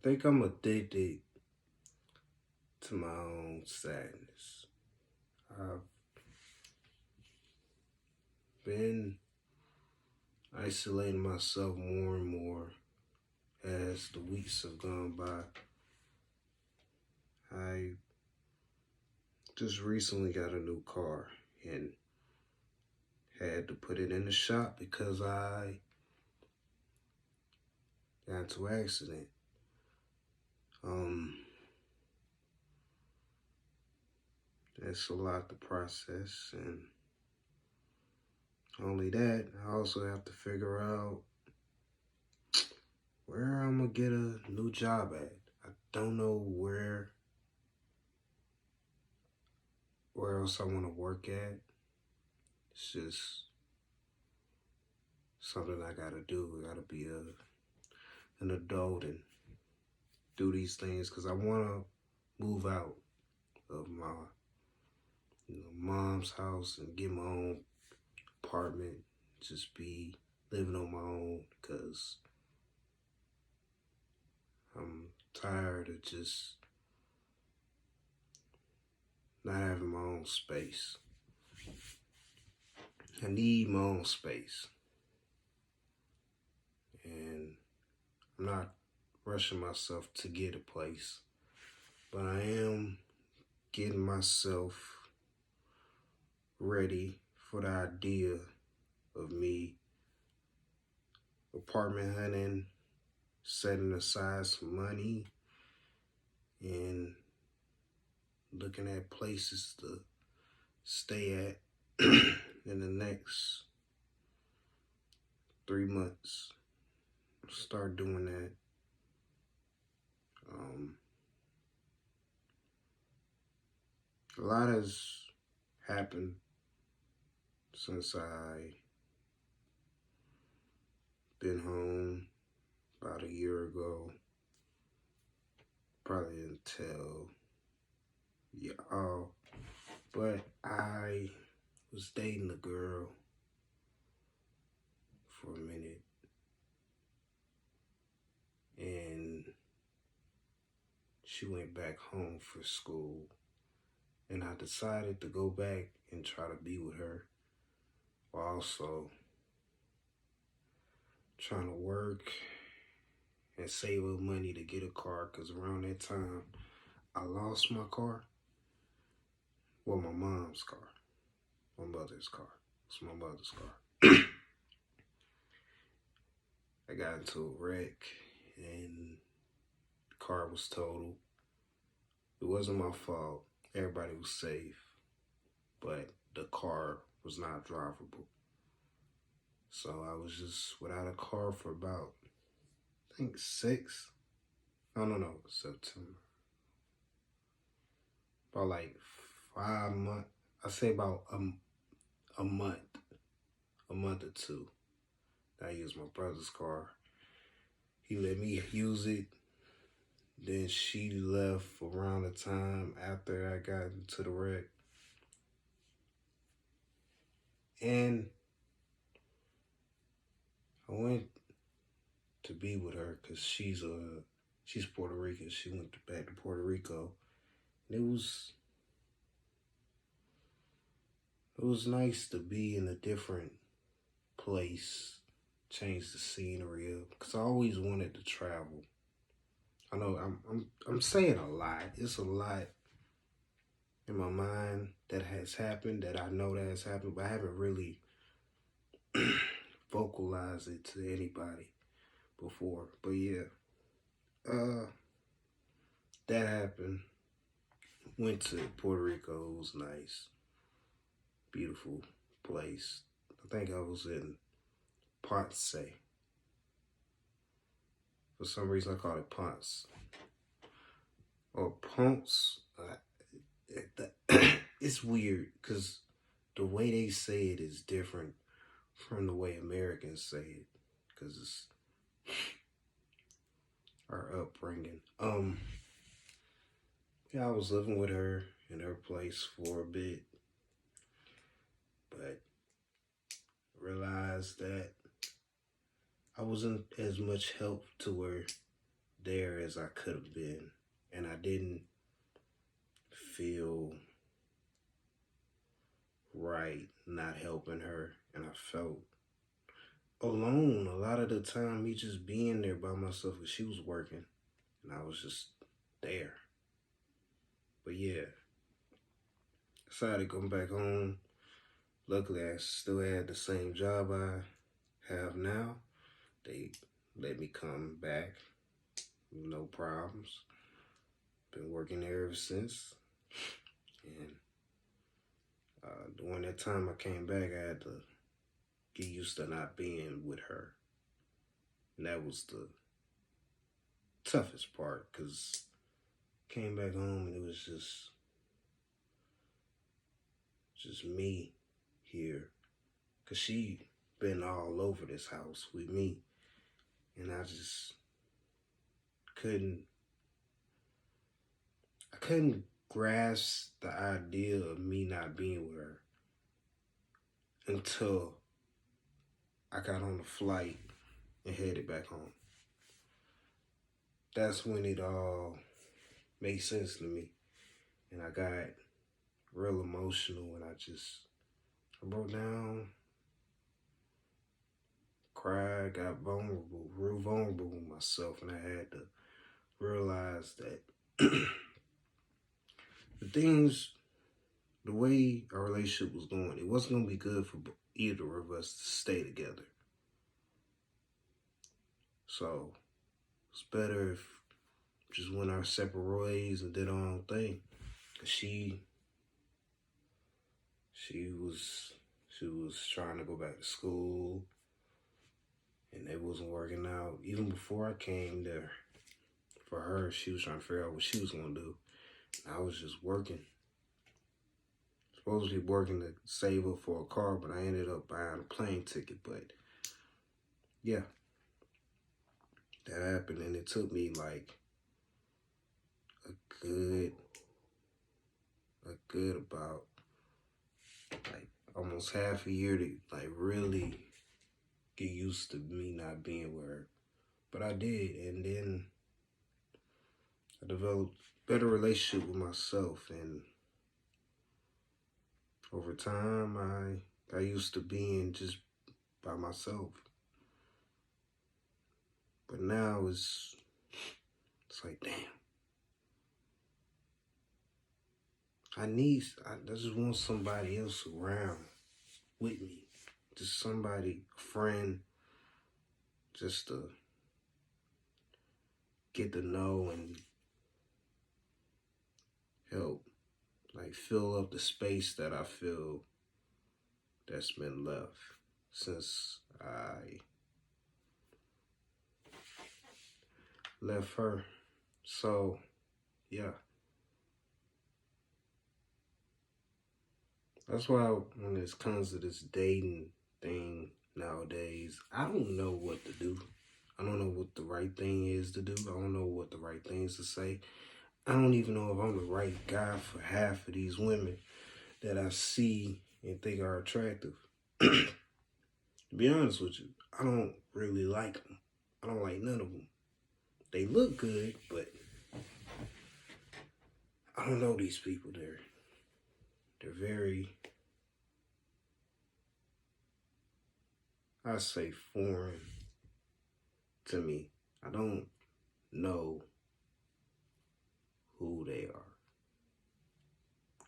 think I'm addicted to my own sadness. I've been isolating myself more and more as the weeks have gone by. I just recently got a new car and had to put it in the shop because I got into an accident. Um, it's a lot to process, and only that, I also have to figure out where I'm gonna get a new job at. I don't know where else I want to work at. It's just something I gotta do. I gotta be an adult and do these things because I want to move out of my mom's house and get my own apartment. Just be living on my own because I'm tired of just not having my own space. I need my own space. And I'm not rushing myself to get a place, but I am getting myself ready for the idea of me apartment hunting, setting aside some money, and looking at places to stay at in the next 3 months. Start doing that. A lot has happened since I been home about a year ago. Probably didn't tell y'all, but I was dating a girl for a minute, and she went back home for school, and I decided to go back and try to be with her while also trying to work and save up money to get a car, because around that time I lost my car. Well, my mom's car. My mother's car. It's my mother's car. I got into a wreck and the car was totaled. It wasn't my fault. Everybody was safe, but the car was not drivable. So I was just without a car for about, I think 6, I don't know, September. About like 5 months. I say about a month or two. I used my brother's car. He let me use it. Then she left around the time after I got into the wreck. And I went to be with her because she's Puerto Rican. She went back to Puerto Rico. And it was nice to be in a different place, change the scenery up, because I always wanted to travel. I know I'm saying a lot. It's a lot in my mind that has happened, that I know that has happened, but I haven't really vocalized it to anybody before. But yeah, that happened. Went to Puerto Rico. It was nice, beautiful place. I think I was in Ponce. For some reason, I call it Ponce or Ponce. It's weird because the way they say it is different from the way Americans say it, because it's our upbringing. Yeah, I was living with her in her place for a bit, but realized that I wasn't as much help to her there as I could have been. And I didn't feel right not helping her. And I felt alone a lot of the time, me just being there by myself because she was working and I was just there. But yeah, decided to come back home. Luckily, I still had the same job I have now. They let me come back, no problems. Been working there ever since. And during that time I came back, I had to get used to not being with her. And that was the toughest part because came back home and it was just me here. Because she been all over this house with me. And I just couldn't grasp the idea of me not being with her until I got on the flight and headed back home. That's when it all made sense to me. And I got real emotional and I broke down, cried, got vulnerable, real vulnerable with myself. And I had to realize that the way our relationship was going, it wasn't going to be good for either of us to stay together. So it's better if just went our separate ways and did our own thing. Cause she was trying to go back to school and it wasn't working out. Even before I came there, for her, she was trying to figure out what she was gonna do. I was just working. Supposed to be working to save up for a car, but I ended up buying a plane ticket. But yeah, that happened, and it took me like a good about like almost half a year to like really get used to me not being with her. But I did, and then I developed a better relationship with myself, and over time I got used to being just by myself. But now it's like, damn. I just want somebody else around with me. Just somebody, a friend, just to get to know and help, like fill up the space that I feel that's been left since I left her. So, yeah. That's why when it comes to this dating thing nowadays, I don't know what to do. I don't know what the right thing is to do. I don't know what the right things to say. I don't even know if I'm the right guy for half of these women that I see and think are attractive. To be honest with you, I don't really like them. I don't like none of them. They look good, but I don't know these people. They're very, I say, foreign to me. I don't know who they are.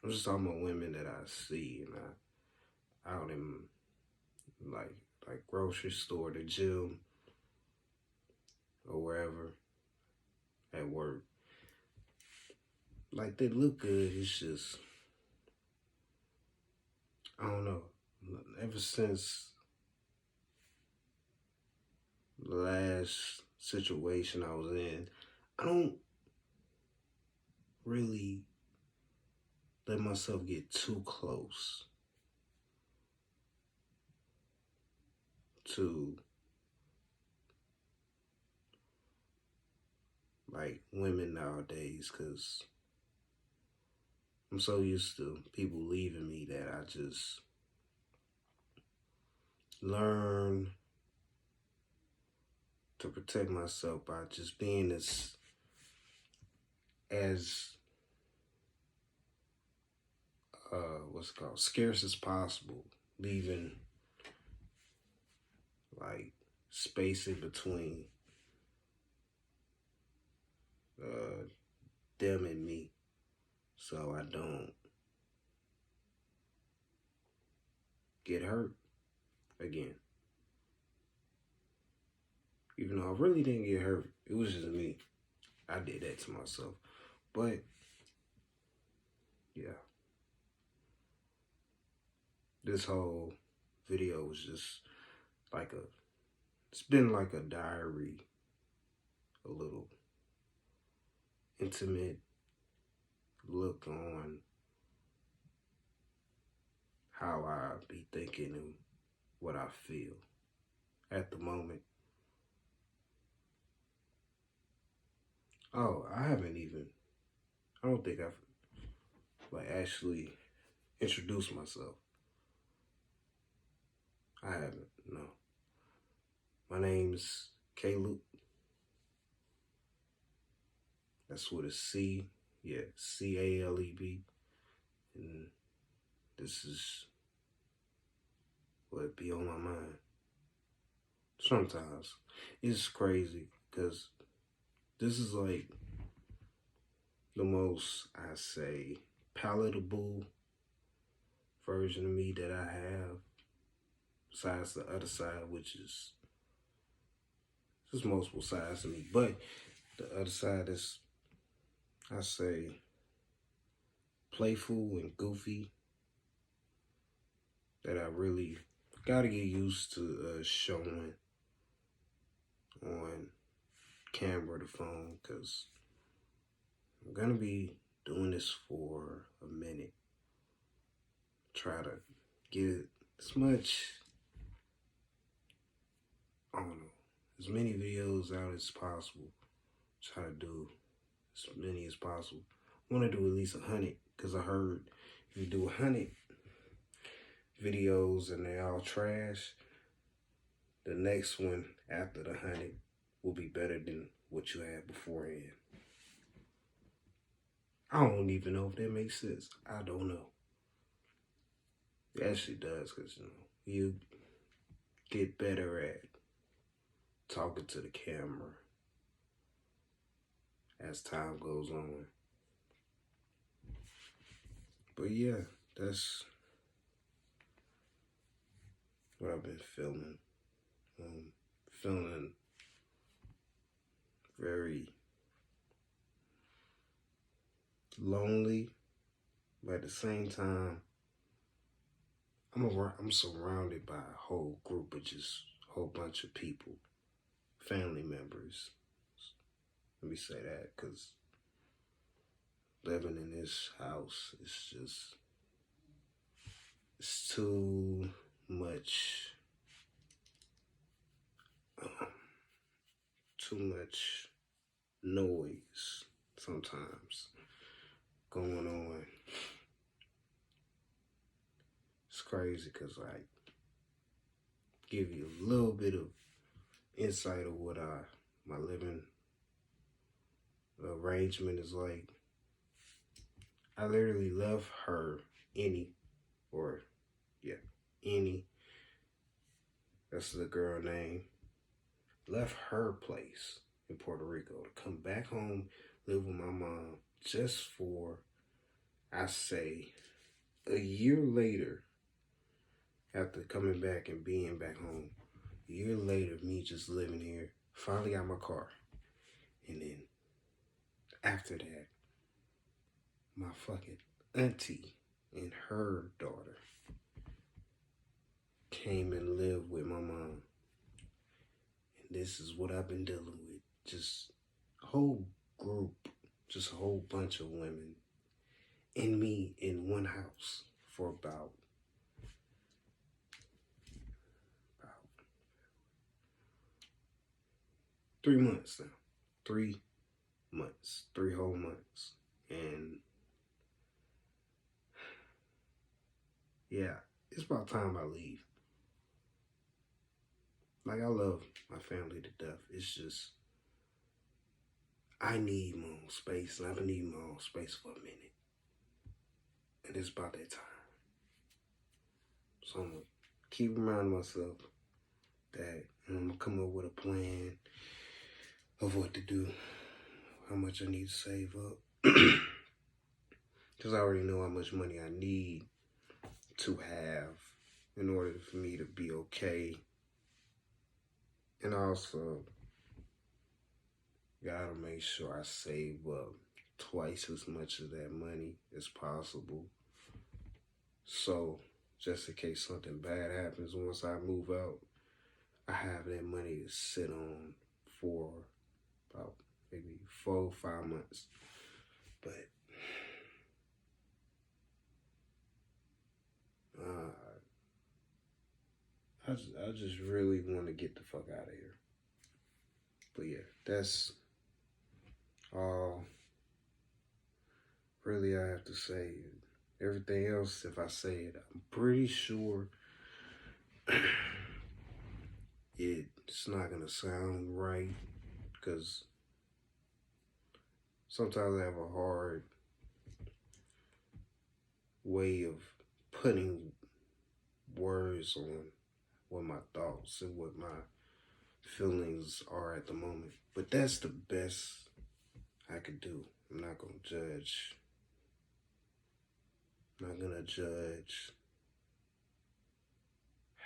I'm just talking about women that I see and I out in like grocery store, the gym, or wherever at work. Like they look good. It's just I don't know. Ever since the last situation I was in, I don't really let myself get too close to like women nowadays because I'm so used to people leaving me that I just learn to protect myself by just being as what's it called, scarce as possible, leaving like space in between them and me, so I don't get hurt again. Even though I really didn't get hurt, it was just me. I did that to myself. But yeah, this whole video was just like it's been like a diary, a little intimate look on how I be thinking and what I feel at the moment. Oh, I don't think I've like actually introduced myself. I haven't, no. My name's Caleb. That's with a C. Yeah, C-A-L-E-B. And this is what be on my mind. Sometimes. It's crazy because this is like the most, I say, palatable version of me that I have. Besides the other side, which is there's multiple sides to me. But the other side is, I say, playful and goofy, that I really gotta get used to showing on camera, the phone, because I'm gonna be doing this for a minute. Try to get as much, I don't know, as many videos out as possible. Try to do as many as possible. I want to do at least 100, because I heard if you do 100 videos and they all trash, the next one after the 100 will be better than what you had beforehand. I don't even know if that makes sense. I don't know. It actually does, because you get better at talking to the camera as time goes on. But yeah, that's what I've been feeling. Feeling very lonely, but at the same time, I'm surrounded by a whole group of just a whole bunch of people, family members. Let me say that, because living in this house is just, it's too much, too much noise sometimes going on. It's crazy, because like, give you a little bit of insight of what my living arrangement is like. I literally left her, Annie, that's the girl name, left her place in Puerto Rico to come back home, live with my mom, just for, I say, a year later, after coming back and being back home, a year later, me just living here, finally got my car. And then after that, my fucking auntie and her daughter came and lived with my mom. And this is what I've been dealing with. Just a whole group, just a whole bunch of women and me in one house for about 3 months now. 3 months, 3 whole months. And yeah, it's about time I leave. Like, I love my family to death. It's just, I need my own space, and I've been needing my own space for a minute. And it's about that time. So I'm going to keep reminding myself that I'm going to come up with a plan of what to do, how much I need to save up. Because I already know how much money I need to have in order for me to be okay. And also, gotta make sure I save up twice as much of that money as possible. So, just in case something bad happens once I move out, I have that money to sit on for about maybe 4 or 5 months. But I just really want to get the fuck out of here. But yeah, that's all really I have to say. Everything else, if I say it, I'm pretty sure it's not gonna sound right, because sometimes I have a hard way of putting words on what my thoughts and what my feelings are at the moment. But that's the best I could do. I'm not gonna judge. I'm not gonna judge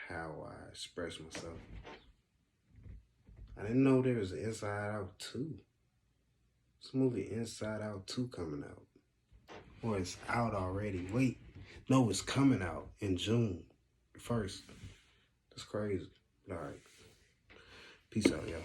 how I express myself. I didn't know there was an Inside Out 2. This movie Inside Out 2 coming out. Or it's out already. Wait, no, it's coming out in June 1st. That's crazy. All right. Peace out, y'all.